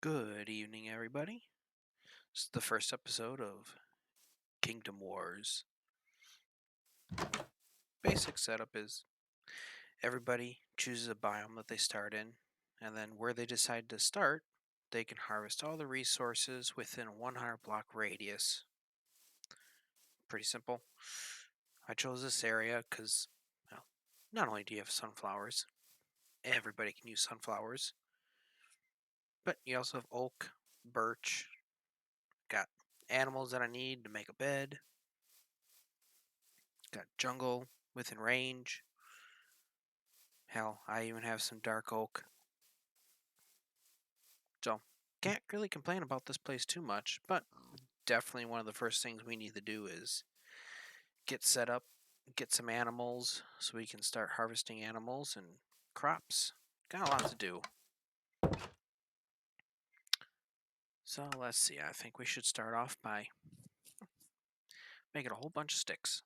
Good evening, everybody. This is the first episode of Kingdom Wars. Basic setup is everybody chooses a biome that they start in, and then where they decide to start, they can harvest all the resources within a 100 block radius. Pretty simple. I chose this area because, well, not only do you have sunflowers, everybody can use sunflowers, but you also have oak, birch, got animals that I need to make a bed, got jungle within range. Hell, I even have some dark oak. So, can't really complain about this place too much, but definitely one of the first things we need to do is get set up, get some animals so we can start harvesting animals and crops. Got a lot to do. So, let's see. I think we should start off by making a whole bunch of sticks.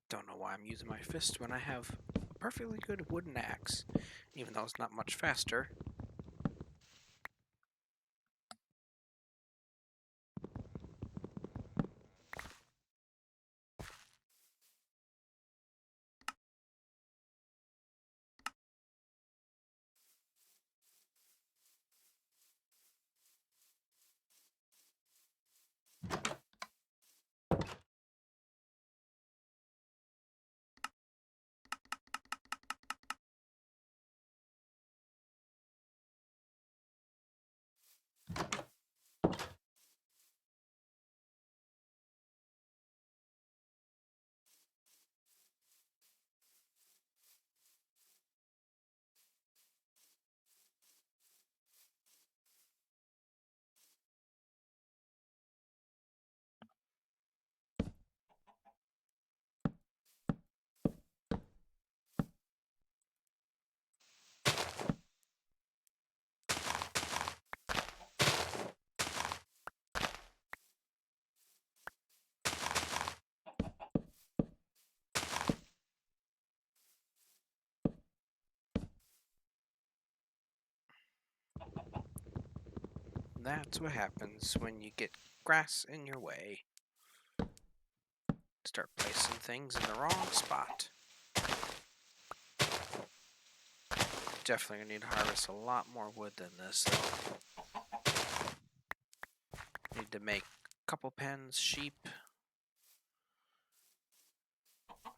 Don't know why I'm using my fist when I have a perfectly good wooden axe, even though it's not much faster. That's what happens when you get grass in your way. Start placing things in the wrong spot. Definitely gonna need to harvest a lot more wood than this, though. Need to make a couple pens, sheep,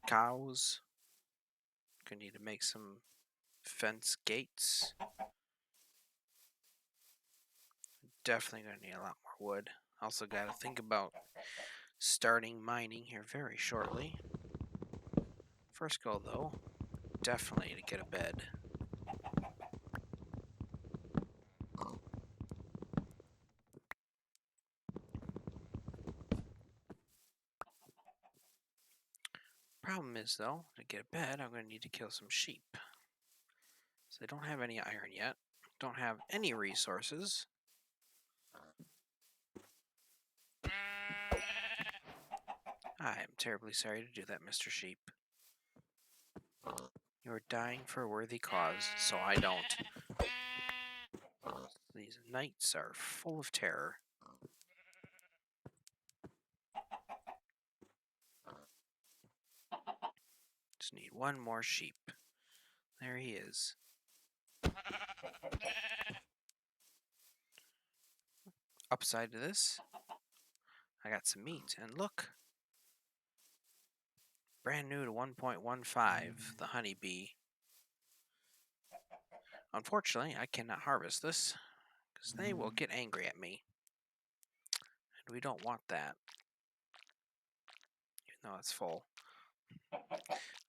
cows. Gonna need to make some fence gates. Definitely gonna need a lot more wood. Also gotta think about starting mining here very shortly. First goal, though, definitely to get a bed. Problem is, though, to get a bed, I'm gonna need to kill some sheep. So I don't have any iron yet. Don't have any resources. I am terribly sorry to do that, Mr. Sheep. You are dying for a worthy cause, so I don't. These nights are full of terror. Just need one more sheep. There he is. Upside to this, I got some meat, and look. Brand new to 1.15, the honeybee. Unfortunately, I cannot harvest this, because they will get angry at me. And we don't want that. Even though it's full.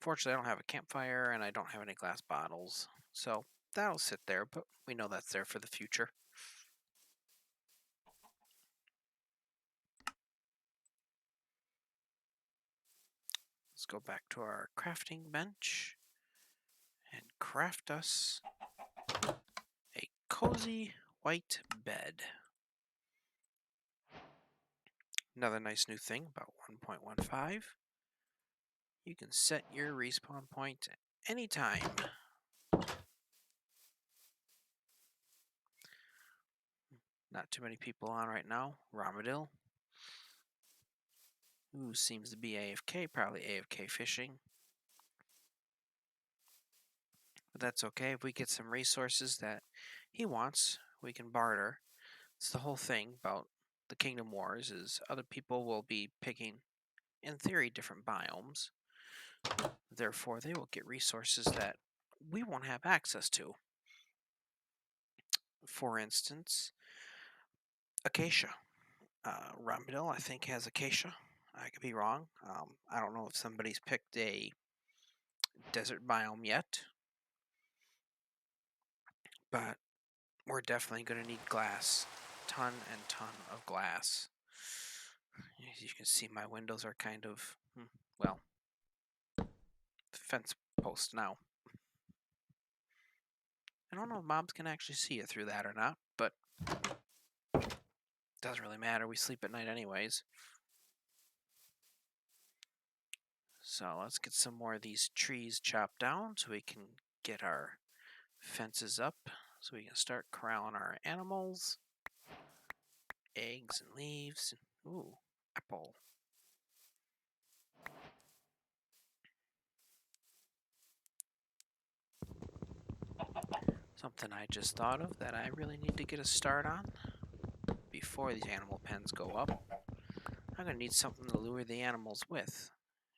Fortunately, I don't have a campfire, and I don't have any glass bottles. So, that'll sit there, but we know that's there for the future. Let's go back to our crafting bench and craft us a cozy white bed. Another nice new thing about 1.15, you can set your respawn point anytime. Not too many people on right now. Ramadil, who seems to be AFK, probably AFK fishing. But that's okay. If we get some resources that he wants, we can barter. It's the whole thing about the Kingdom Wars is other people will be picking, in theory, different biomes. Therefore, they will get resources that we won't have access to. For instance, Acacia. Ramadil, I think, has Acacia. I could be wrong. I don't know if somebody's picked a desert biome yet. But we're definitely going to need glass. Ton and ton of glass. As you can see, my windows are kind of, well, fence post now. I don't know if mobs can actually see it through that or not, but doesn't really matter. We sleep at night anyways. So let's get some more of these trees chopped down so we can get our fences up so we can start corralling our animals. Eggs and leaves. Ooh, apple. Something I just thought of that I really need to get a start on before these animal pens go up. I'm going to need something to lure the animals with.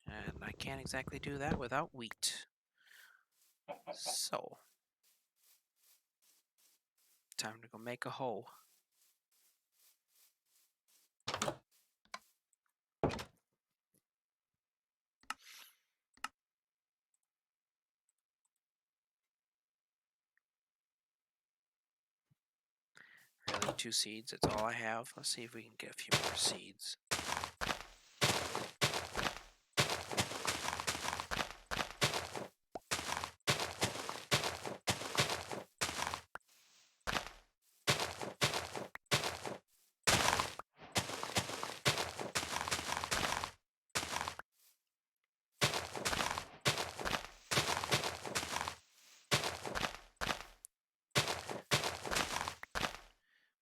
And I can't exactly do that without wheat. So, time to go make a hoe. Really, 2 seeds, that's all I have. Let's see if we can get a few more seeds.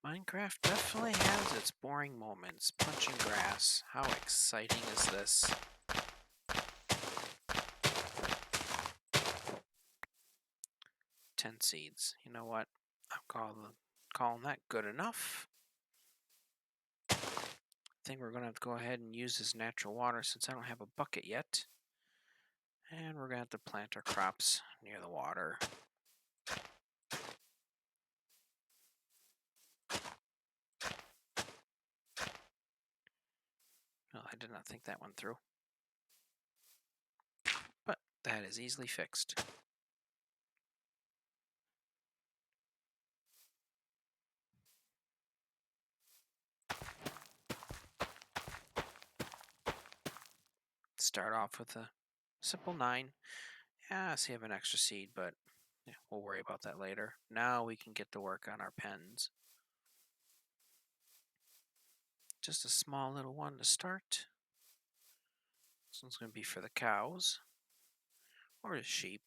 Minecraft definitely has its boring moments. Punching grass. How exciting is this? Ten seeds. You know what? I'm calling that good enough. I think we're going to have to go ahead and use this natural water since I don't have a bucket yet. And we're going to have to plant our crops near the water. Well, I did not think that one through. But that is easily fixed. Start off with a simple 9. Yeah, I see I have an extra seed, but yeah, we'll worry about that later. Now we can get to work on our pens. Just a small little one to start. This one's going to be for the cows or the sheep.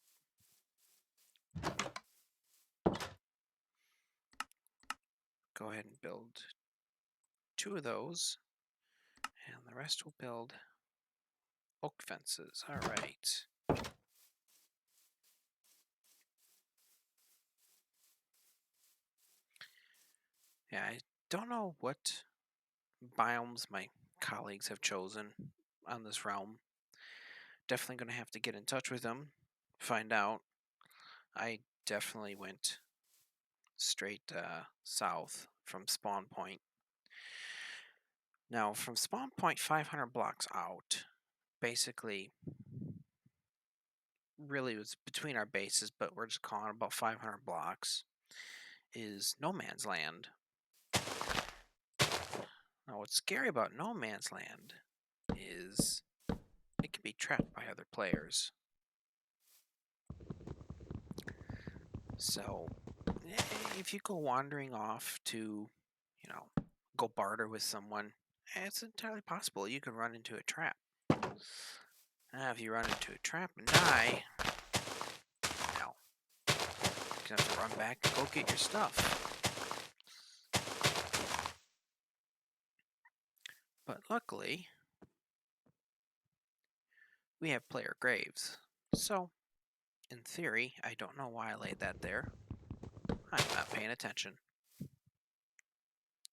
Go ahead and build 2 of those, and the rest will build oak fences. All right. Yeah, I don't know what biomes my colleagues have chosen on this realm. Definitely going to have to get in touch with them, find out. I definitely went straight south from spawn point. Now, from spawn point 500 blocks out, basically, really it was between our bases, but we're just calling it about 500 blocks, is no man's land. Now, what's scary about no man's land is it can be trapped by other players. So, if you go wandering off to, go barter with someone, it's entirely possible you could run into a trap. Now, if you run into a trap and die, now you have to run back and go get your stuff. But luckily, we have player graves. So, in theory, I don't know why I laid that there. I'm not paying attention.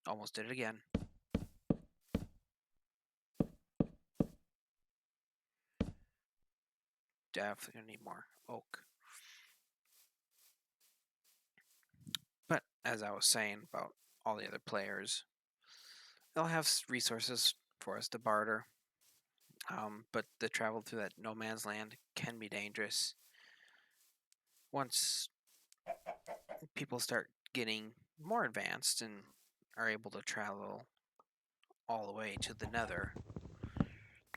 Almost did it again. Definitely gonna need more oak. But as I was saying about all the other players, they'll have resources for us to barter. But the travel through that no man's land can be dangerous. Once people start getting more advanced and are able to travel all the way to the Nether,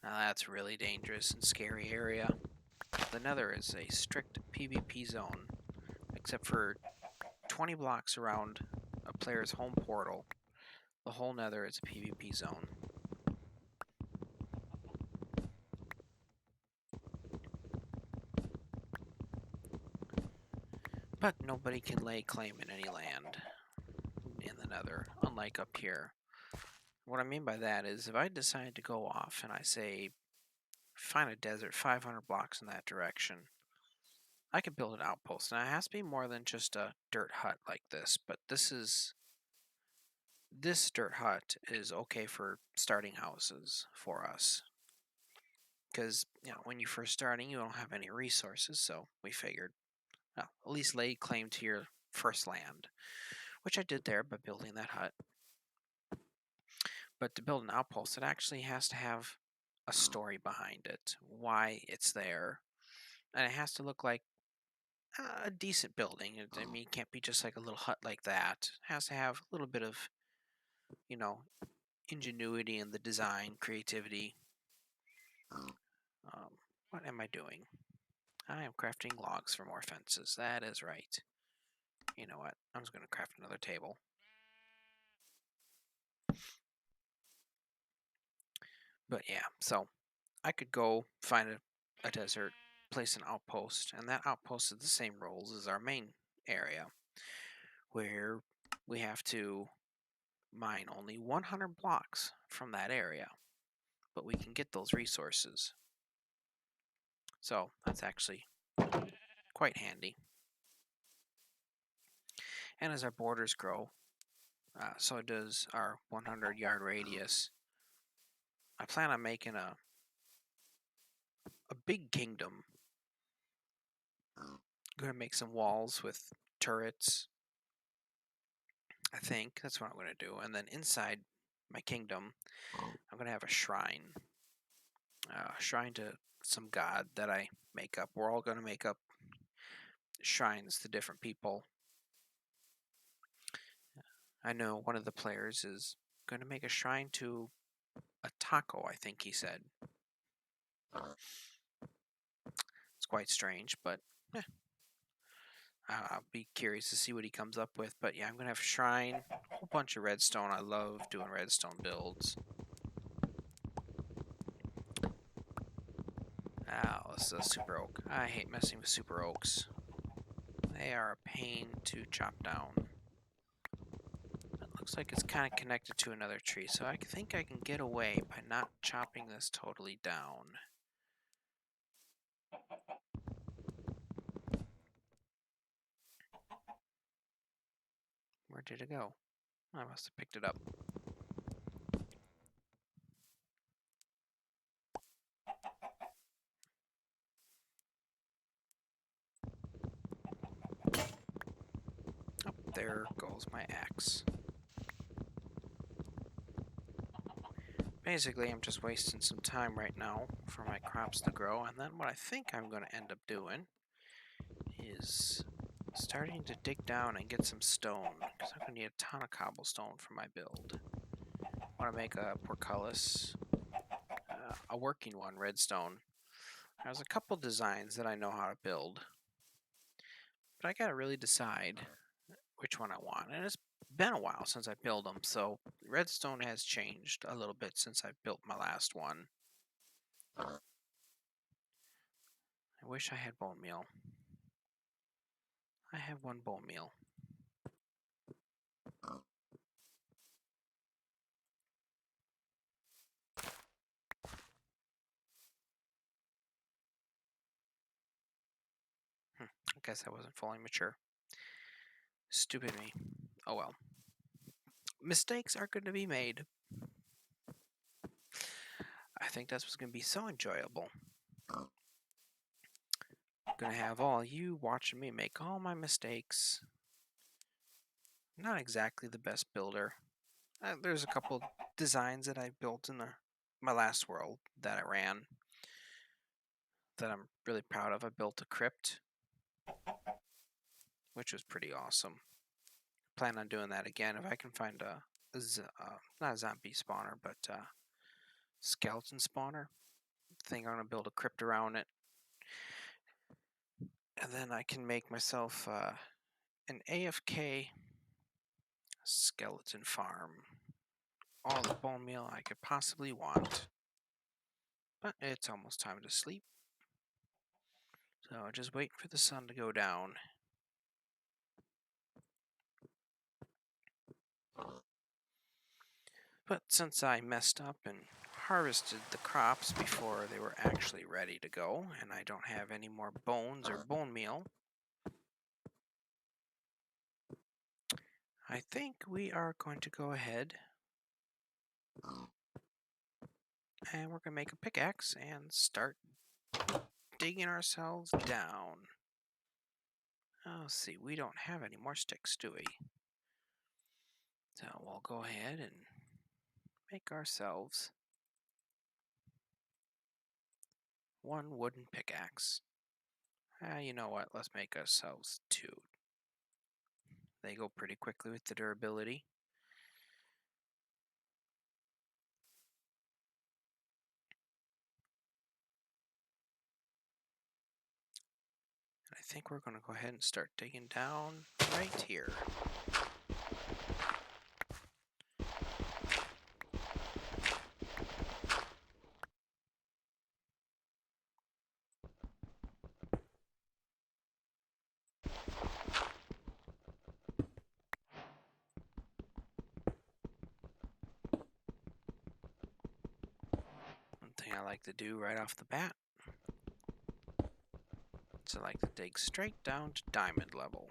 now that's really dangerous and scary area. The Nether is a strict PvP zone, except for 20 blocks around a player's home portal. The whole Nether is a PvP zone. But nobody can lay claim in any land in the Nether, unlike up here. What I mean by that is if I decide to go off and I say, find a desert 500 blocks in that direction, I could build an outpost. Now it has to be more than just a dirt hut like this, but this dirt hut is okay for starting houses for us. Because, when you're first starting, you don't have any resources, so we figured, well, at least lay claim to your first land, which I did there by building that hut. But to build an outpost, it actually has to have a story behind it, why it's there, and it has to look like a decent building. I mean, it can't be just like a little hut like that. It has to have a little bit of, ingenuity in the design, creativity. What am I doing? I am crafting logs for more fences. That is right. You know what? I'm just going to craft another table. But yeah, so I could go find a desert, place an outpost, and that outpost is the same rules as our main area, where we have to mine only 100 blocks from that area, but we can get those resources. So that's actually quite handy. And as our borders grow, so does our 100-yard radius. I plan on making a big kingdom. I'm going to make some walls with turrets. I think that's what I'm going to do. And then inside my kingdom, I'm going to have a shrine. A shrine to some god that I make up. We're all going to make up shrines to different people. I know one of the players is going to make a shrine to a taco, I think he said. It's quite strange, but I'll be curious to see what he comes up with. But yeah, I'm going to have a shrine, a whole bunch of redstone. I love doing redstone builds. Oh, this is a super oak. I hate messing with super oaks. They are a pain to chop down. It looks like it's kind of connected to another tree, so I think I can get away by not chopping this totally down. Where did it go? I must have picked it up. Oh, there goes my axe. Basically, I'm just wasting some time right now for my crops to grow, and then what I think I'm going to end up doing is starting to dig down and get some stone, because I'm going to need a ton of cobblestone for my build. I want to make a portcullis, a working one, redstone. There's a couple designs that I know how to build, but I gotta really decide which one I want. And it's been a while since I built them, so redstone has changed a little bit since I built my last one. I wish I had bone meal. I have one bone meal. I guess I wasn't fully mature. Stupid me. Oh well. Mistakes are going to be made. I think that's what's going to be so enjoyable. I'm going to have all you watching me make all my mistakes. Not exactly the best builder. There's a couple designs that I built in my last world that I ran that I'm really proud of. I built a crypt, which was pretty awesome. Plan on doing that again if I can find not a zombie spawner, but skeleton spawner. I think I'm gonna build a crypt around it, and then I can make myself an AFK skeleton farm. All the bone meal I could possibly want. But it's almost time to sleep. So just wait for the sun to go down. But since I messed up and harvested the crops before they were actually ready to go, and I don't have any more bones or bone meal, I think we are going to go ahead and we're going to make a pickaxe and start digging ourselves down. Oh, let's see, we don't have any more sticks, do we? So we'll go ahead and make ourselves one wooden pickaxe. You know what? Let's make ourselves two. They go pretty quickly with the durability. I think we're going to go ahead and start digging down right here. One thing I like to do right off the bat is I like to dig straight down to diamond level.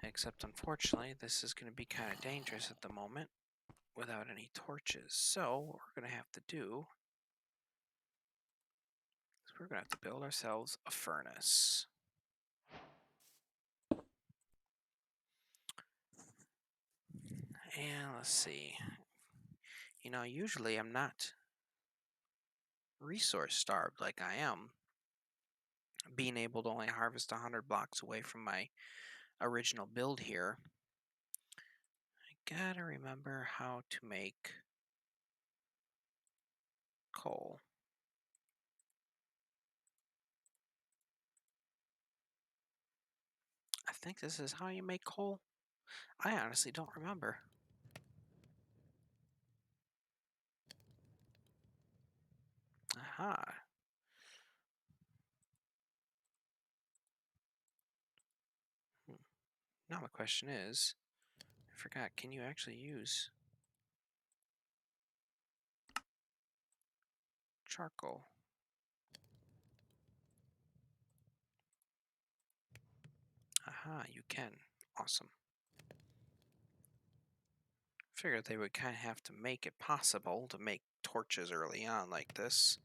Except unfortunately, this is going to be kind of dangerous at the moment without any torches. So what we're going to have to do is we're going to have to build ourselves a furnace. And let's see. You know, usually I'm not resource starved like I am. Being able to only harvest 100 blocks away from my original build here. I gotta remember how to make coal. I think this is how you make coal. I honestly don't remember. Aha. Now the question is, I forgot, can you actually use charcoal? Aha, you can. Awesome. Figured they would kind of have to make it possible to make torches early on like this.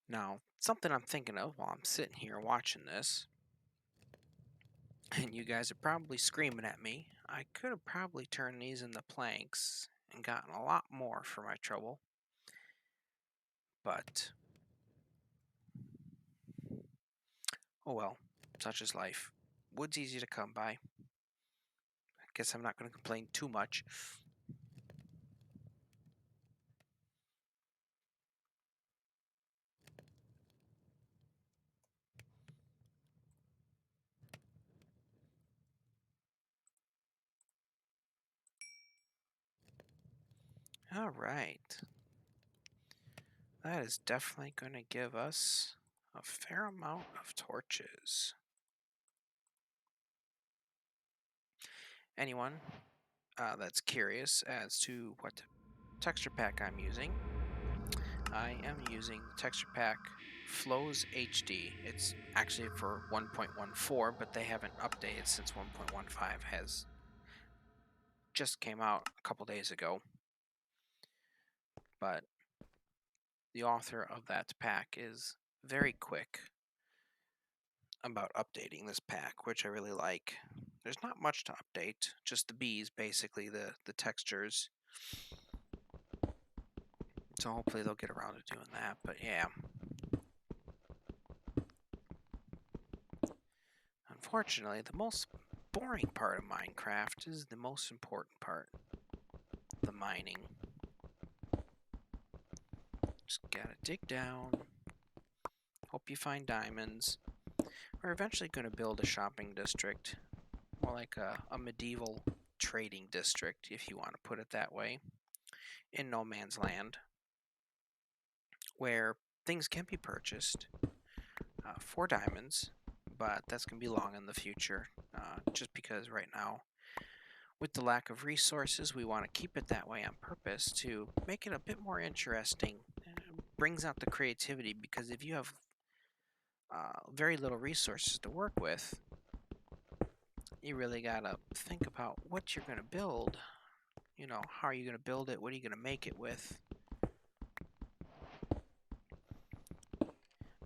Now, something I'm thinking of while I'm sitting here watching this, and you guys are probably screaming at me, I could have probably turned these into planks and gotten a lot more for my trouble. But, oh well, such is life. Wood's easy to come by. guess I'm not going to complain too much. All right. That is definitely going to give us a fair amount of torches. Anyone that's curious as to what texture pack I'm using, I am using the texture pack Flows HD. It's actually for 1.14, but they haven't updated since 1.15 has just came out a couple days ago. But the author of that pack is very quick about updating this pack, which I really like. There's not much to update, just the bees, basically, the textures. So hopefully they'll get around to doing that, but yeah. Unfortunately, the most boring part of Minecraft is the most important part, the mining. Just gotta dig down, hope you find diamonds. We're eventually going to build a shopping district, more like a medieval trading district, if you want to put it that way, in No Man's Land, where things can be purchased for diamonds, but that's going to be long in the future, just because right now, with the lack of resources, we want to keep it that way on purpose to make it a bit more interesting. Brings out the creativity, because if you have very little resources to work with, you really gotta think about what you're gonna build. You know, how are you gonna build it? What are you gonna make it with?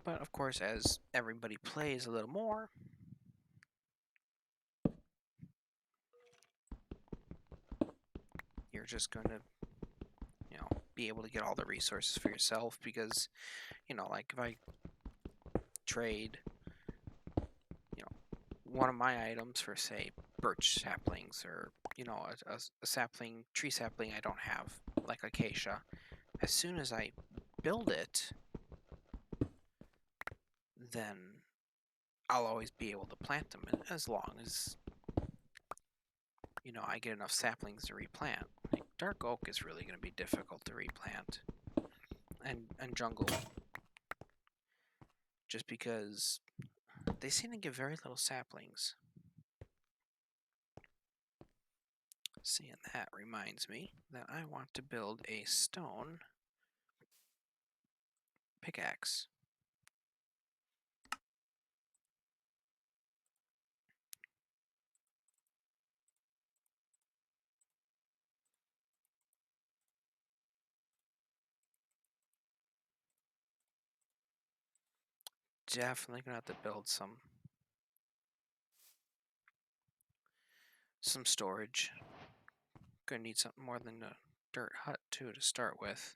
But of course, as everybody plays a little more, you're just gonna, be able to get all the resources for yourself, because, like if I trade, one of my items for, say, birch saplings, or, a tree sapling I don't have, like acacia, as soon as I build it, then I'll always be able to plant them, as long as, I get enough saplings to replant. Like, dark oak is really going to be difficult to replant, and jungle, just because they seem to give very little saplings. See, and that reminds me that I want to build a stone pickaxe. Definitely gonna have to build some storage. Gonna need something more than a dirt hut too to start with.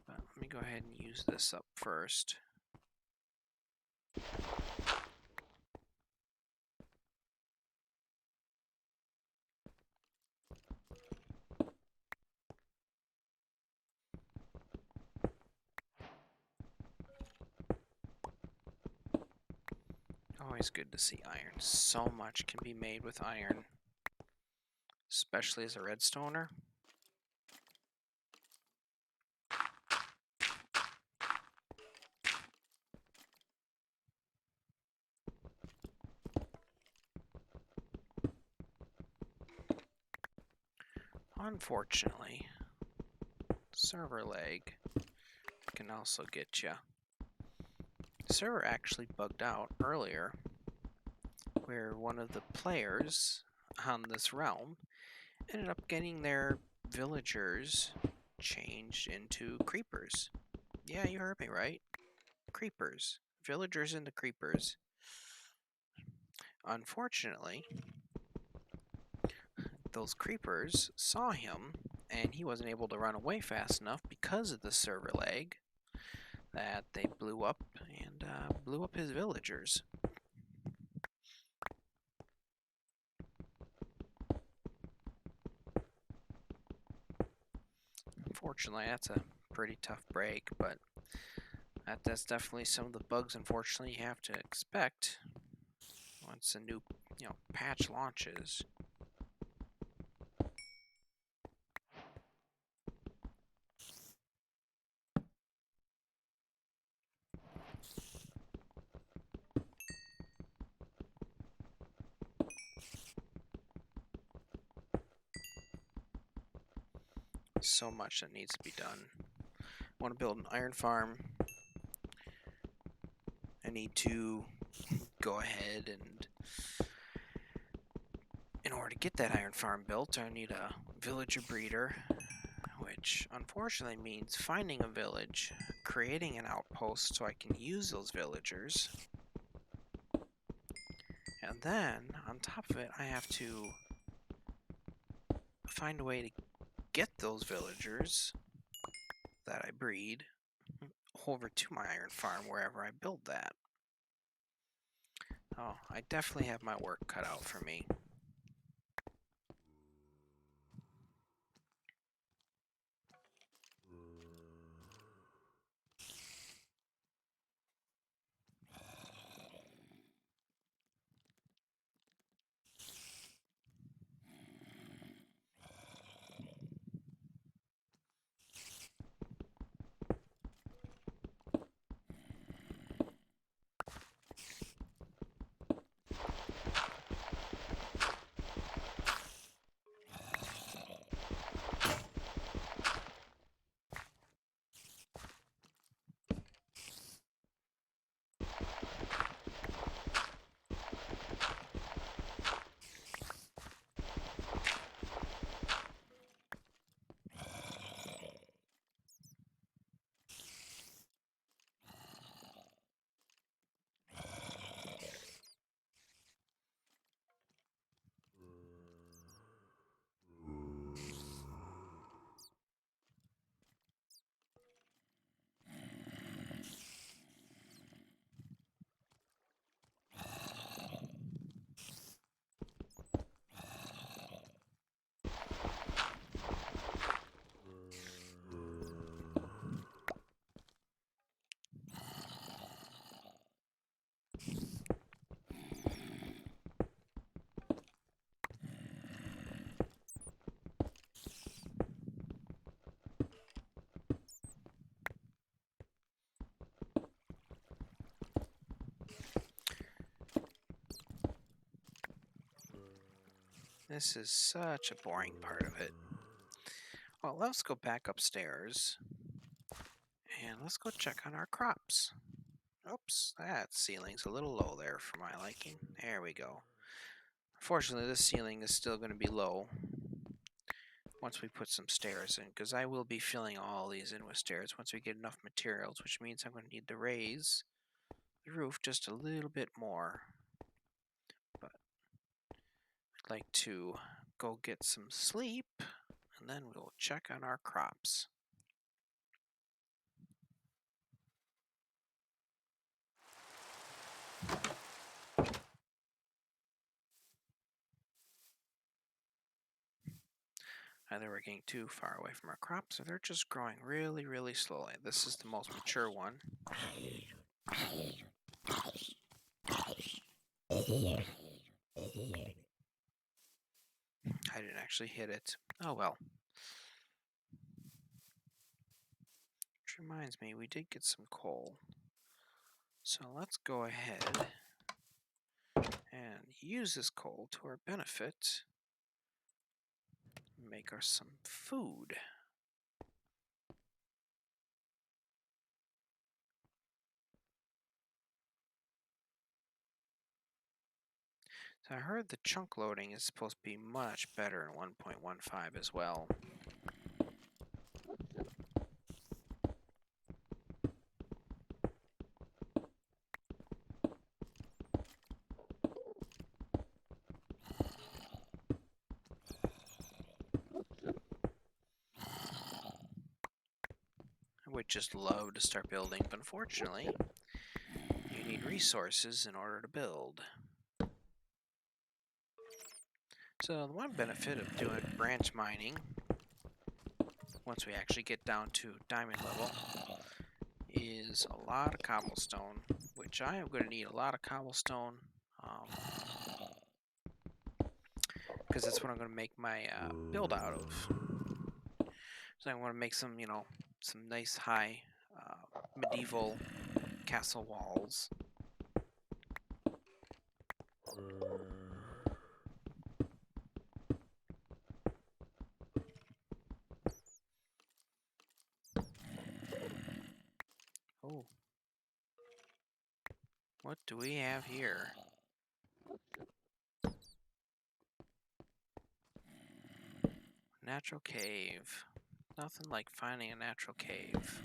But let me go ahead and use this up first. Always good to see iron. So much can be made with iron, especially as a redstoner. Unfortunately, server lag can also get you. Server actually bugged out earlier, where one of the players on this realm ended up getting their villagers changed into creepers. Yeah, you heard me right. Creepers. Villagers into creepers. Unfortunately, those creepers saw him, and he wasn't able to run away fast enough because of the server lag, that they blew up and blew up his villagers. unfortunately. That's a pretty tough break, but that's definitely some of the bugs, unfortunately, you have to expect once a new, patch launches. So much that needs to be done. I want to build an iron farm. I need to go ahead and, in order to get that iron farm built, I need a villager breeder, which unfortunately means finding a village, creating an outpost so I can use those villagers, and then on top of it I have to find a way to get those villagers that I breed over to my iron farm wherever I build that. Oh, I definitely have my work cut out for me. This is such a boring part of it. Well, let's go back upstairs and let's go check on our crops. Oops, that ceiling's a little low there for my liking. There we go. Unfortunately, this ceiling is still going to be low once we put some stairs in, because I will be filling all these in with stairs once we get enough materials, which means I'm going to need to raise the roof just a little bit more. But I'd like to go get some sleep, and then we'll check on our crops. Either we're getting too far away from our crops, or they're just growing really, really slowly. This is the most mature one. I didn't actually hit it. Oh well. Which reminds me, we did get some coal. So let's go ahead and use this coal to our benefit. Make us some food. So I heard the chunk loading is supposed to be much better in 1.15 as well. I would just love to start building, but unfortunately, you need resources in order to build. So the one benefit of doing branch mining, once we actually get down to diamond level, is a lot of cobblestone, which I am going to need a lot of cobblestone, because that's what I'm going to make my build out of. So I want to make some, some nice high medieval castle walls. Oh. What do we have here? Natural cave. Nothing like finding a natural cave.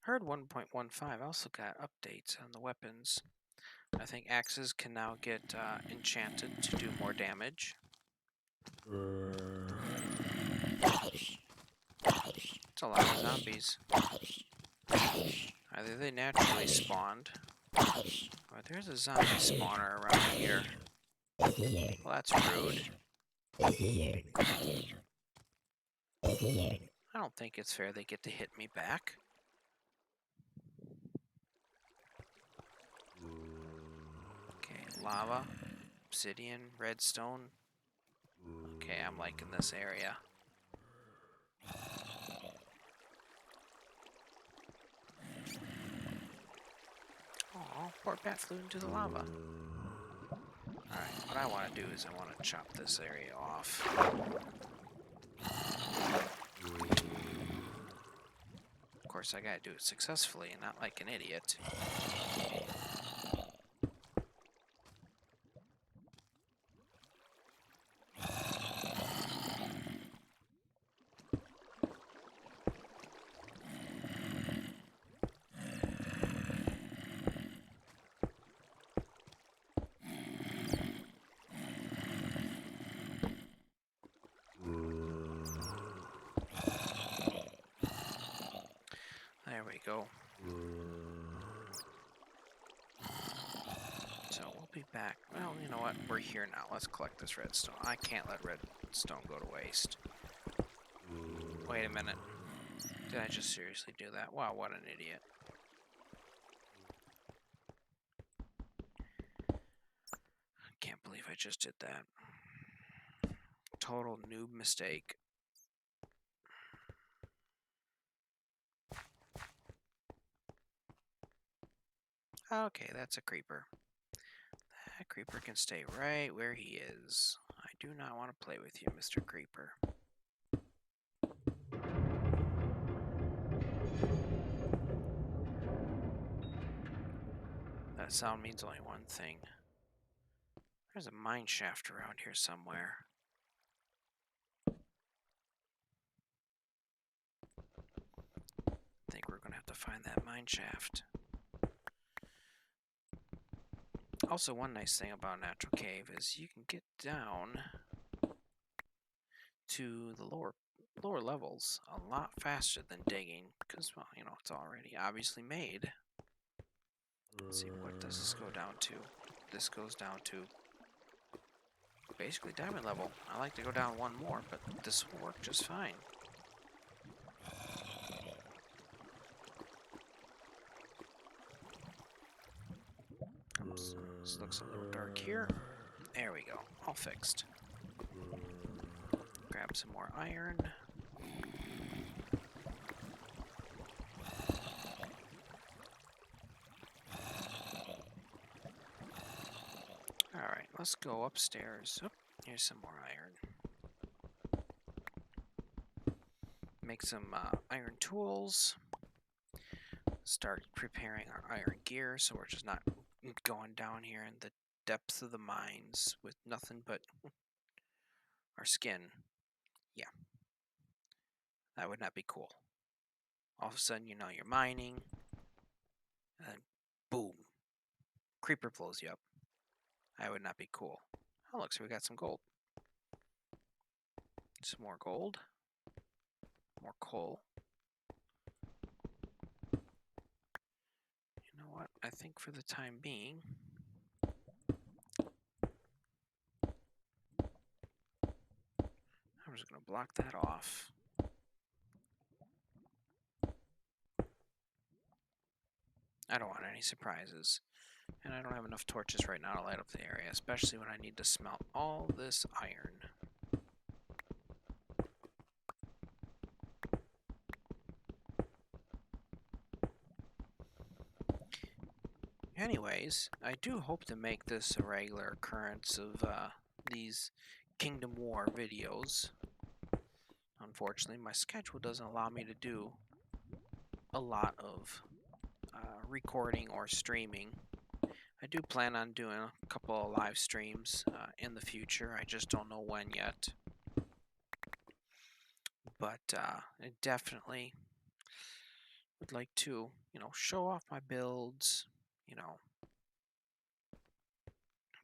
Heard 1.15 also got updates on the weapons. I think axes can now get enchanted to do more damage. It's a lot of zombies. Either they naturally spawned, or there's a zombie spawner around here. Well, that's rude. I don't think it's fair they get to hit me back. Okay, lava, obsidian, redstone. Okay, I'm liking this area. Oh, poor bat flew into the lava. Alright, what I want to do is I want to chop this area off. Of course, I gotta do it successfully and not like an idiot. There we go. So we'll be back. Well, you know what? We're here now. Let's collect this redstone. I can't let redstone go to waste. Wait a minute. Did I just seriously do that? Wow, what an idiot. Can't believe I just did that. Total noob mistake. Okay, that's a creeper. That creeper can stay right where he is. I do not want to play with you, Mr. Creeper. That sound means only one thing. There's a mine shaft around here somewhere. I think we're going to have to find that mine shaft. Also, one nice thing about Natural Cave is you can get down to the lower levels a lot faster than digging, because, well, you know, it's already obviously made. Let's see, what does this go down to? This goes down to basically diamond level. I like to go down one more, but this will work just fine. Oops, this looks a little dark here. There we go, all fixed. Grab some more iron. Alright, let's go upstairs. Oh, here's some more iron. Make some iron tools. Start preparing our iron gear so we're just not going down here in the depths of the mines with nothing but our skin. Yeah. That would not be cool. All of a sudden, you know, you're mining, and then boom, creeper blows you up. That would not be cool. Oh, look, so we got some gold. Some more gold. More coal. You know what? I think for the time being, I'm just going to block that off. I don't want any surprises. And I don't have enough torches right now to light up the area, especially when I need to smelt all this iron. Anyways, I do hope to make this a regular occurrence of these Kingdom War videos. Unfortunately, my schedule doesn't allow me to do a lot of recording or streaming. I do plan on doing a couple of live streams in the future. I just don't know when yet. But I definitely would like to, show off my builds,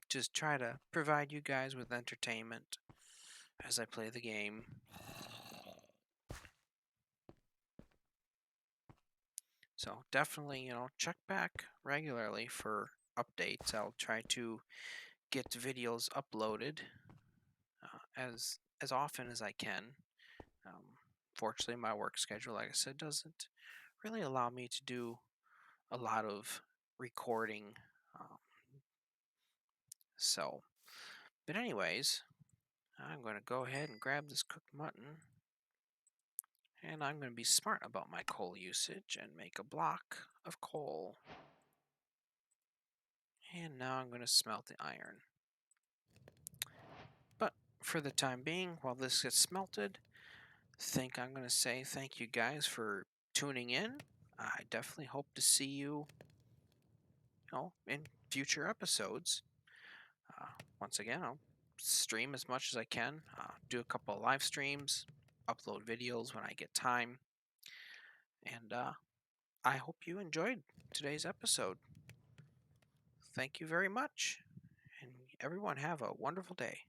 just try to provide you guys with entertainment as I play the game. So definitely, check back regularly for updates. I'll try to get videos uploaded as often as I can. Fortunately, my work schedule, like I said, doesn't really allow me to do a lot of recording. Um, but anyways, I'm going to go ahead and grab this cooked mutton. And I'm going to be smart about my coal usage and make a block of coal. And now I'm going to smelt the iron. But for the time being, while this gets smelted, I'm going to say thank you guys for tuning in. I definitely hope to see you, in future episodes. Once again, I'll stream as much as I can, do a couple of live streams, upload videos when I get time. And I hope you enjoyed today's episode. Thank you very much, and everyone have a wonderful day.